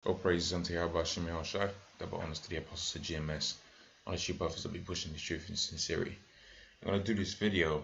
All praises unto Yahweh Shem Yahushai, double honors to the apostles of GMS, honors to you brothers that be pushing the truth and sincerity. I'm going to do this video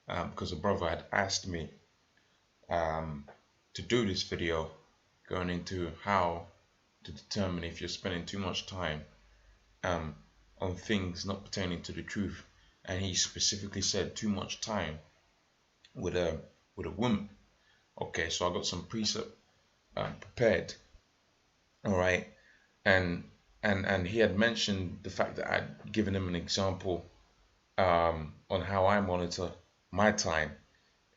because a brother had asked me to do this video going into how to determine if you're spending too much time on things not pertaining to the truth, and he specifically said too much time with a woman. Okay, so I got some precept prepared. All right, and he had mentioned the fact that I'd given him an example on how I monitor my time,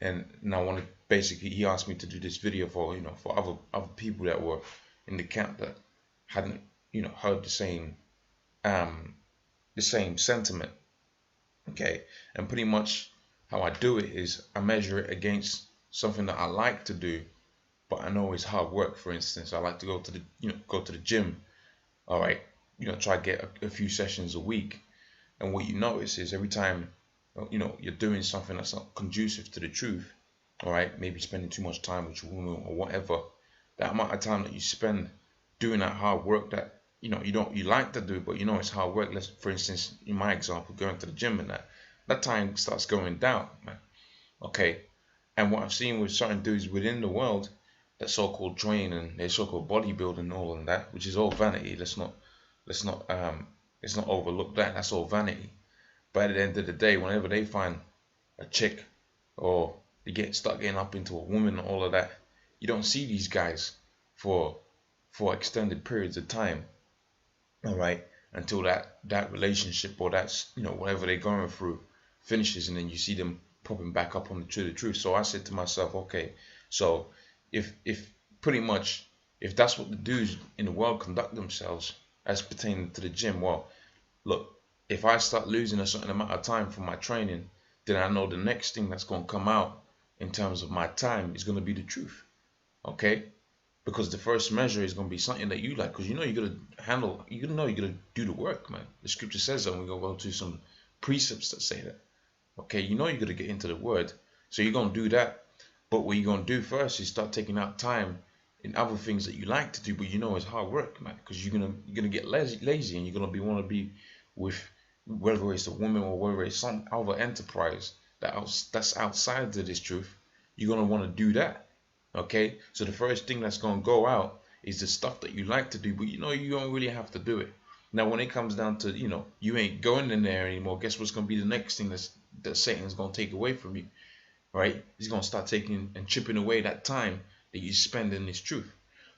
and I wanted, basically he asked me to do this video for for other people that were in the camp that hadn't heard the same sentiment. Okay, and pretty much how I do it is I measure it against something that I like to do, but I know it's hard work. For instance, I like to go to the gym. All right, try to get a few sessions a week. And what you notice is every time you're doing something that's not conducive to the truth, all right, maybe spending too much time with your woman or whatever, that amount of time that you spend doing that hard work that you like to do, but it's hard work. Let's, for instance, in my example, going to the gym, and that time starts going down, man. Okay, and what I've seen with certain dudes within the world that so-called train and their so-called bodybuilding and all of that, which is all vanity. Let's not overlook that. That's all vanity. But at the end of the day, whenever they find a chick or they start getting up into a woman and all of that, you don't see these guys for extended periods of time. All right, until that relationship or that's whatever they're going through finishes, and then you see them popping back up on the truth. So I said to myself, okay, so if pretty much if that's what the dudes in the world conduct themselves as pertaining to the gym, well, look, if I start losing a certain amount of time for my training, then I know the next thing that's going to come out in terms of my time is going to be the truth. Okay, because the first measure is going to be something that you like, because you're going to handle, you're going to do the work, man. The scripture says that. We're going to go to some precepts that say that. Okay, you're going to get into the word, so you're going to do that. But what you're going to do first is start taking out time in other things that you like to do, but it's hard work, man, because you're gonna get lazy, and you're gonna want to be with, whether it's a woman or whether it's some other enterprise that's outside of this truth. You're gonna want to do that. Okay, so the first thing that's gonna go out is the stuff that you like to do, but you don't really have to do it. Now, when it comes down to you ain't going in there anymore, guess what's gonna be the next thing that Satan's gonna take away from you? Right? He's going to start taking and chipping away that time that you spend in this truth.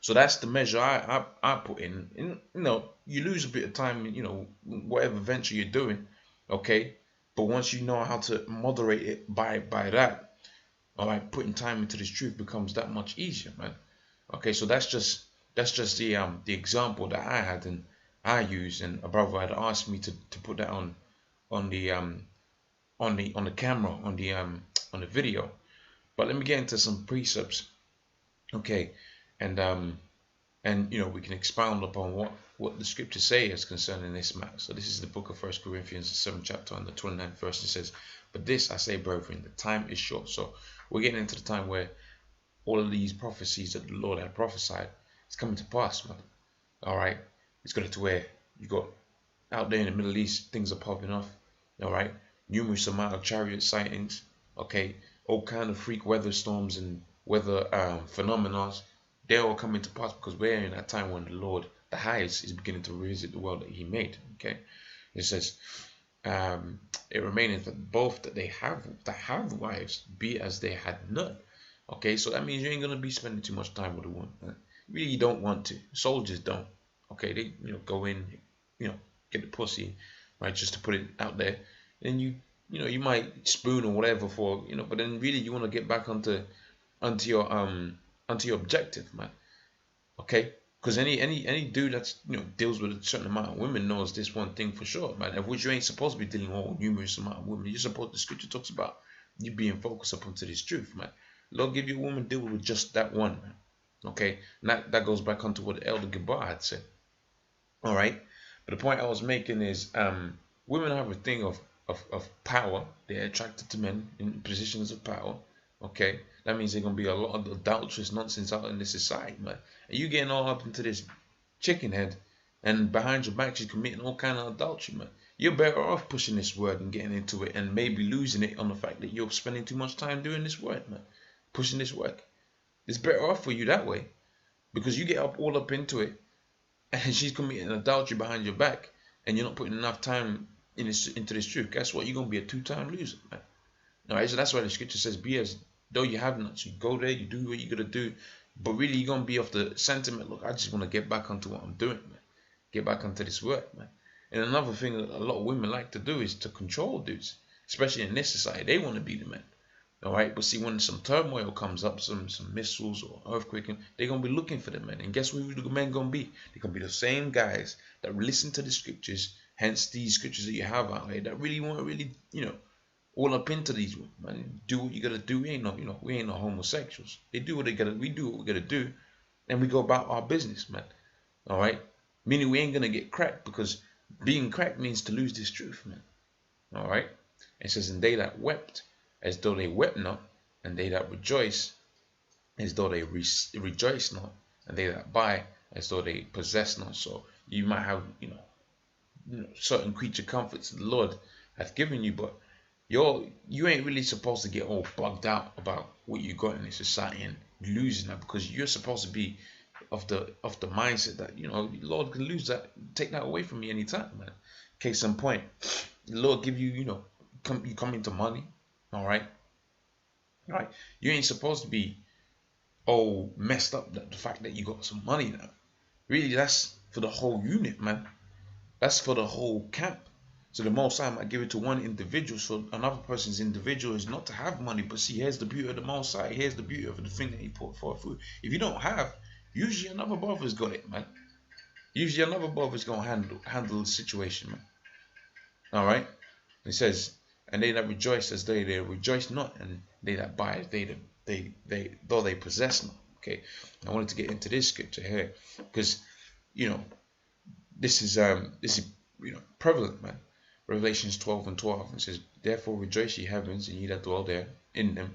So that's the measure I put in. You lose a bit of time in, whatever venture you're doing, okay? But once you know how to moderate it by that, all right, putting time into this truth becomes that much easier, man. Okay, so that's just the example that I had and I used, and a brother had asked me to put that on the camera, on the video. But let me get into some precepts, okay, and we can expound upon what the scriptures say is concerning this matter. So this is the book of 1 Corinthians, the 7th chapter, and the 29th verse. It says, "But this I say, brethren, the time is short." So we're getting into the time where all of these prophecies that the Lord had prophesied is coming to pass, man. All right, it's got it to where you got out there in the Middle East, things are popping off. All right, numerous amount of chariot sightings. Okay, all kind of freak weather storms and weather phenomena, they're all coming to pass because we're in that time when the Lord, the highest, is beginning to revisit the world that He made. Okay, it says, "It remaineth that both that have wives be as they had none." Okay, so that means you ain't gonna be spending too much time with a woman. Really, you don't want to. Soldiers don't. Okay, they go in, get the pussy, right, just to put it out there, and you might spoon or whatever for but then really you want to get back onto your objective, man. Okay, because any dude that's deals with a certain amount of women knows this one thing for sure, man. Of which you ain't supposed to be dealing with numerous amount of women. You're supposed, the scripture talks about you being focused upon to this truth, man. Lord give you a woman, deal with just that one, man. Okay, and that goes back onto what Elder Gabar had said. All right, but the point I was making is women have a thing of power. They're attracted to men in positions of power. Okay, That means there's gonna be a lot of adulterous nonsense out in this society, man. And you getting all up into this chicken head, and behind your back she's committing all kind of adultery, man. You're better off pushing this word and getting into it, and maybe losing it on the fact that you're spending too much time doing this word, man. Pushing this work. It's better off for you that way, because you get all up into it, and she's committing adultery behind your back, and you're not putting enough time into this truth. Guess what? You're gonna be a two-time loser, man. All right, so that's why the scripture says, "Be as though you have not." So you go there, you do what you gotta do, but really you're gonna be off the sentiment. Look, I just want to get back onto what I'm doing, man. Get back onto this work, man. And another thing that a lot of women like to do is to control dudes, especially in this society. They want to be the man. All right, but see, when some turmoil comes up, some missiles or earthquake, they're gonna be looking for the men. And guess who the men gonna be? They're gonna be the same guys that listen to the scriptures. Hence, these scriptures that you have out there that really want to all up into these women, man. Do what you gotta do. We ain't no homosexuals. They do what they gotta. We do what we gotta do, and we go about our business, man. All right, meaning we ain't gonna get cracked, because being cracked means to lose this truth, man. All right, it says, "And they that wept, as though they wept not, and they that rejoice, as though they rejoice not, and they that buy, as though they possess not." So you might have, certain creature comforts the Lord hath given you, but you ain't really supposed to get all bugged out about what you got in this society and losing that, because you're supposed to be of the mindset that the Lord can lose that, take that away from me anytime, man. Case in point, the Lord give you, you come into money. All right. You ain't supposed to be all messed up that the fact that you got some money now. Really, that's for the whole unit, man. That's for the whole camp. So the Most High might give it to one individual, so another person's individual is not to have money. But see, here's the beauty of the Most High. Here's the beauty of the thing that He put for food. If you don't have, usually another brother's got it, man. Usually another brother's gonna handle the situation, man. All right. It says, "And they that rejoice, as they rejoice not, and they that buy, as though they possess not." Okay, I wanted to get into this scripture here, because this is prevalent, man. Revelations 12:12, it says, "Therefore rejoice, ye heavens, and ye that dwell there in them.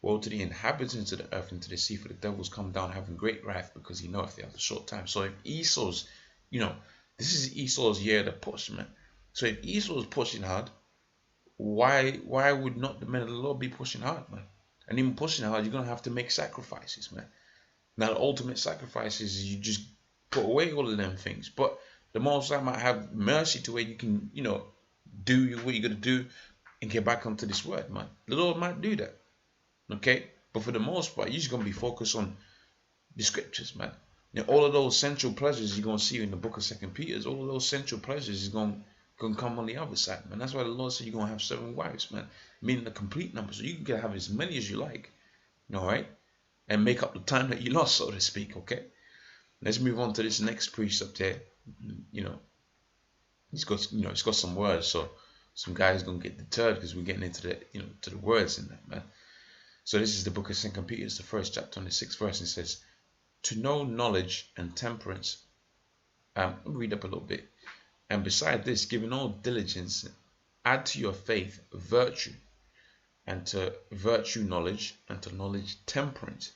Woe to the inhabitants of the earth and to the sea, for the devils come down having great wrath, because he knoweth they have a short time." So if Esau's, this is Esau's year to push, man. So if Esau is pushing hard, why would not the men of the Lord be pushing hard, man? And even pushing hard, you're gonna have to make sacrifices, man. Now the ultimate sacrifice is you just put away all of them things. But the Most High might have mercy to where you can, do what you gotta do and get back onto this word, man. The Lord might do that. Okay? But for the most part, you're just gonna be focused on the scriptures, man. All of those sensual pleasures you're gonna see in the book of 2 Peter, all of those sensual pleasures is gonna come on the other side, man. That's why the Lord said you're gonna have 7 wives, man. Meaning the complete number. So you can have as many as you like. Alright? And make up the time that you lost, so to speak, okay? Let's move on to this next precept here. It's got some words, so some guys gonna get deterred because we're getting into the to the words in that, man. So this is the book of 2 Peter, it's the 1st chapter on the 6th verse, and it says, "To know knowledge and temperance." I'll read up a little bit. "And beside this, giving all diligence, add to your faith virtue, and to virtue knowledge, and to knowledge temperance,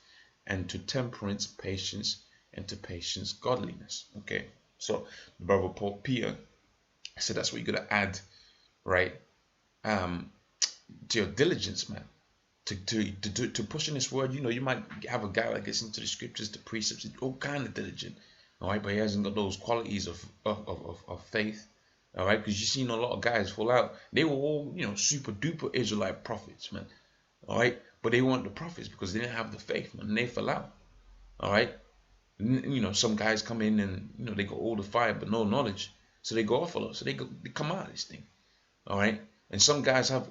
and to temperance patience, and to patience godliness." Okay, so the brother Paul Peter said that's what you gotta add, right? To your diligence, man. To push in this word, you might have a guy that gets into the scriptures, the precepts, all kind of diligent, all right, but he hasn't got those qualities of faith, all right, because you've seen a lot of guys fall out. They were all, super duper Israelite prophets, man, all right, but they weren't the prophets because they didn't have the faith, man, and they fell out, all right. Some guys come in and they got all the fire but no knowledge, so they go off a lot, so they come out of this thing, all right. And some guys have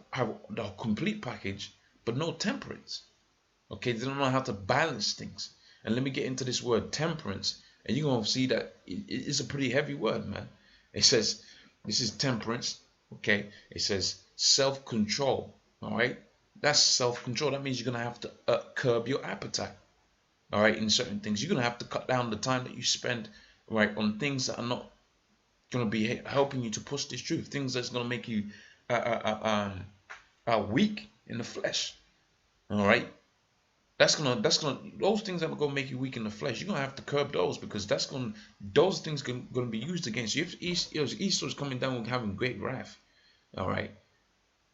the complete package but no temperance. Okay, they don't know how to balance things. And let me get into this word temperance, and you're gonna see that it's a pretty heavy word, man. It says this is temperance. Okay, it says self-control. All right, that's self-control. That means you're gonna have to curb your appetite. All right, in certain things, you're gonna have to cut down the time that you spend right on things that are not gonna be helping you to push this truth. Things that's gonna make you weak in the flesh. All right, those things that are gonna make you weak in the flesh. You're gonna have to curb those, because those things gonna be used against you. If Esau's coming down with having great wrath, all right,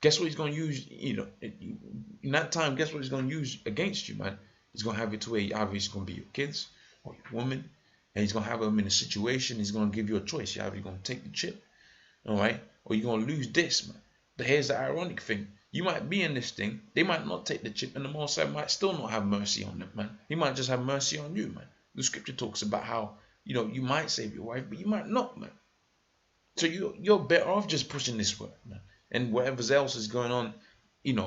guess what he's gonna use? In that time, guess what he's gonna use against you, man? He's gonna have it to where either he's gonna be your kids or your woman, and he's gonna have them in a situation. He's gonna give you a choice. You're either gonna take the chip, all right, or you're gonna lose this, man. Here's the ironic thing. You might be in this thing, they might not take the chip, and the Most High might still not have mercy on them, man. He might just have mercy on you, man. The scripture talks about how, you might save your wife, but you might not, man. So you're better off just pushing this word, man. And whatever else is going on, in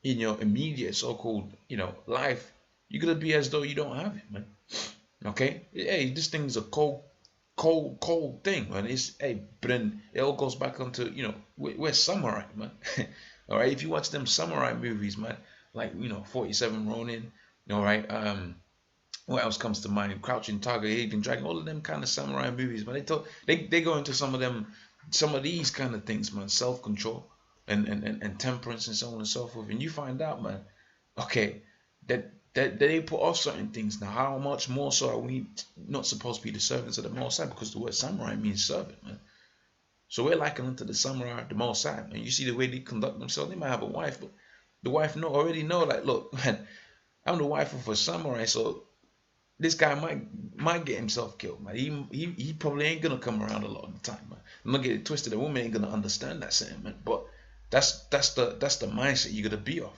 your immediate so-called, life, you're gonna be as though you don't have it, man. Okay? Hey, this thing's a cold thing, man. But then it all goes back onto, we're samurai, man. All right, if you watch them samurai movies, man, like 47 Ronin, all right, what else comes to mind? Crouching Tiger, Hidden Dragon, all of them kind of samurai movies, man. They go into some of these kind of things, man, self-control and temperance and so on and so forth, and you find out, man, okay, that they put off certain things. Now, how much more so are we not supposed to be the servants of the Most High? Because the word samurai means servant, man. So we're likening to the samurai, the Most High, and you see the way they conduct themselves. They might have a wife, but the wife already know, like, look, man, I'm the wife of a samurai, so this guy might get himself killed, man. He probably ain't gonna come around a lot of the time, man. I'm not get it twisted. A woman ain't gonna understand that sentiment, but that's the mindset you gotta be of.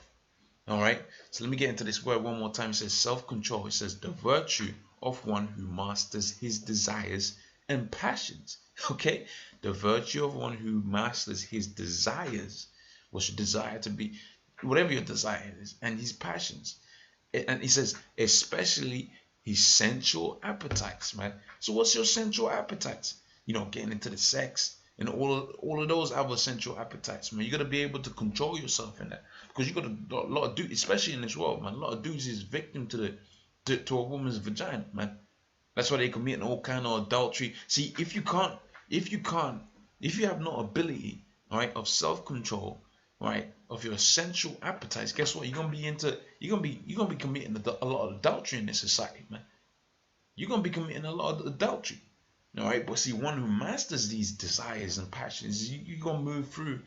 All right. So let me get into this word one more time. It says self-control. It says the virtue of one who masters his desires and passions. Okay, the virtue of one who masters his desires. What's your desire to be? Whatever your desire is, and his passions. And he says, especially his sensual appetites, man. So what's your sensual appetites? Getting into the sex and all of those other sensual appetites, man. You gotta be able to control yourself in that, because you got a lot of dudes, especially in this world, man. A lot of dudes is victim to a woman's vagina, man. That's why they commit all kind of adultery. See, if you have no ability, all right, of self-control, right, of your sensual appetites, guess what? You're gonna be committing a lot of adultery in this society, man. You're gonna be committing a lot of adultery, all right. But see, one who masters these desires and passions, you're gonna move through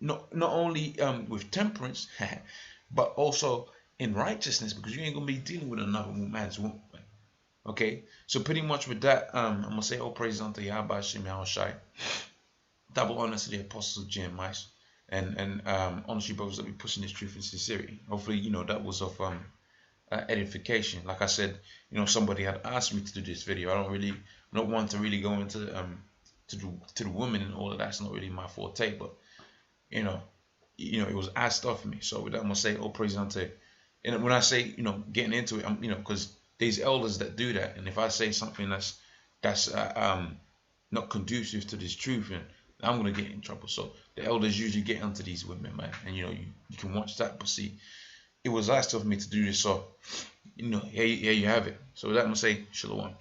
not only with temperance, but also in righteousness, because you ain't gonna be dealing with another man's womb. Okay, so pretty much with that, I'm gonna say all praise unto Yahweh Shem Yahushai. Double honor to the apostles of GMS, and honestly, brothers, that be pushing this truth in sincerity. Hopefully, that was of edification. Like I said, somebody had asked me to do this video. I don't want to really go into to the women and all of that's not really my forte, but it was asked of me. So with that, I'm gonna say all praise unto. And when I say getting into it, I'm because these elders that do that, and if I say something that's not conducive to this truth, and I'm gonna get in trouble. So the elders usually get onto these women, man, and you can watch that. But see, it was asked of me to do this, so here you have it. So with that, I'm gonna say shalom.